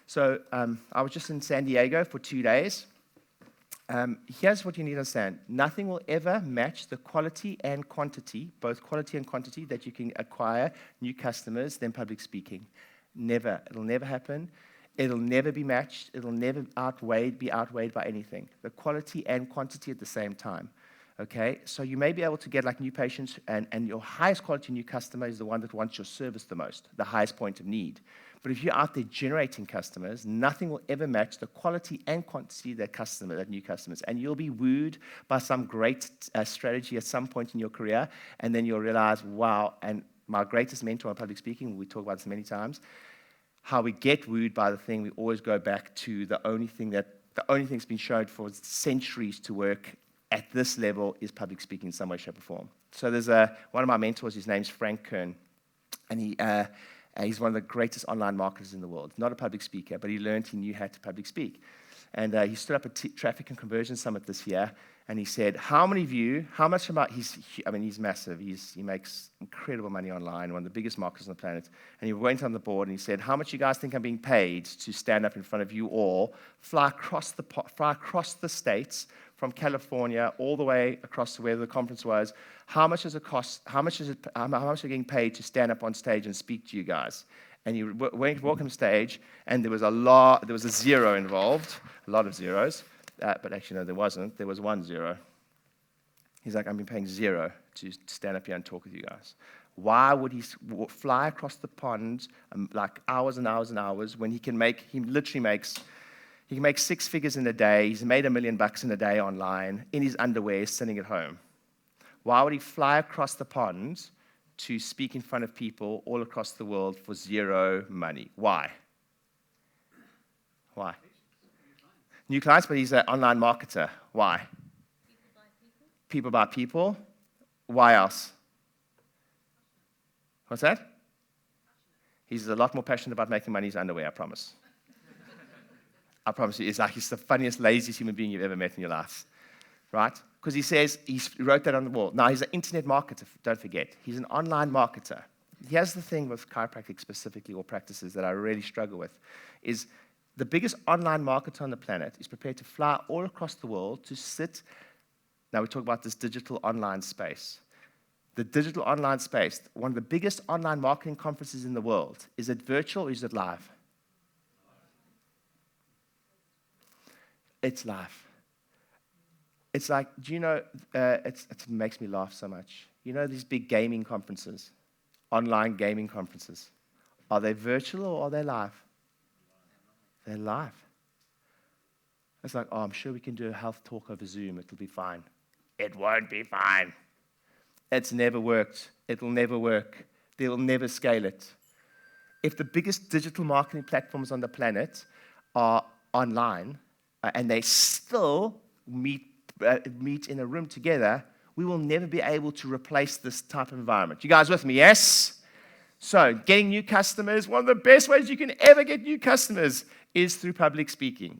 So I was just in San Diego for 2 days. Here's what you need to understand. Nothing will ever match the quality and quantity, both quality and quantity, that you can acquire new customers than public speaking. Never. It'll never happen. It'll never be matched. It'll never be outweighed by anything. The quality and quantity at the same time. Okay? So you may be able to get like new patients, and your highest quality new customer is the one that wants your service the most, the highest point of need. But if you're out there generating customers, nothing will ever match the quality and quantity of that new customers. And you'll be wooed by some great strategy at some point in your career, and then you'll realize, wow, and my greatest mentor on public speaking, we talk about this many times, how we get wooed by the thing, we always go back to the only thing that's been shown for centuries to work at this level is public speaking in some way, shape, or form. So there's one of my mentors, his name's Frank Kern, and he's one of the greatest online marketers in the world. Not a public speaker, but he knew how to public speak. And he stood up at Traffic and Conversion Summit this year, and he said, he's massive. He makes incredible money online, one of the biggest marketers on the planet. And he went on the board and he said, how much you guys think I'm being paid to stand up in front of you all, fly across the states from California all the way across to where the conference was? How much does it cost? How much are you getting paid to stand up on stage and speak to you guys? And he walked on stage, and there was a zero involved, a lot of zeros. But actually, no, there wasn't. There was 1 0. He's like, I'm being paying 0 to stand up here and talk with you guys. Why would he fly across the pond like hours and hours and hours when he can make 6 figures in a day? He's made $1 million in a day online in his underwear sitting at home. Why would he fly across the pond to speak in front of people all across the world for 0 money? Why? New clients, but he's an online marketer. Why? People buy people. Why else? What's that? He's a lot more passionate about making money in his underwear, I promise. I promise you. He's the funniest, laziest human being you've ever met in your life. Right? Because he wrote that on the wall. Now, he's an internet marketer, don't forget. He's an online marketer. Here's the thing with chiropractic specifically, or practices that I really struggle with, is the biggest online marketer on the planet is prepared to fly all across the world to sit. Now we talk about this digital online space. The digital online space, one of the biggest online marketing conferences in the world, is it virtual or is it live? It's live. It's like, do you know, it makes me laugh so much. You know these big gaming conferences, online gaming conferences, are they virtual or are they live? They're live. It's like, oh, I'm sure we can do a health talk over Zoom. It'll be fine. It won't be fine. It's never worked. It'll never work. They'll never scale it. If the biggest digital marketing platforms on the planet are online and they still meet in a room together, we will never be able to replace this type of environment. You guys with me? Yes? So, getting new customers, one of the best ways you can ever get new customers is through public speaking.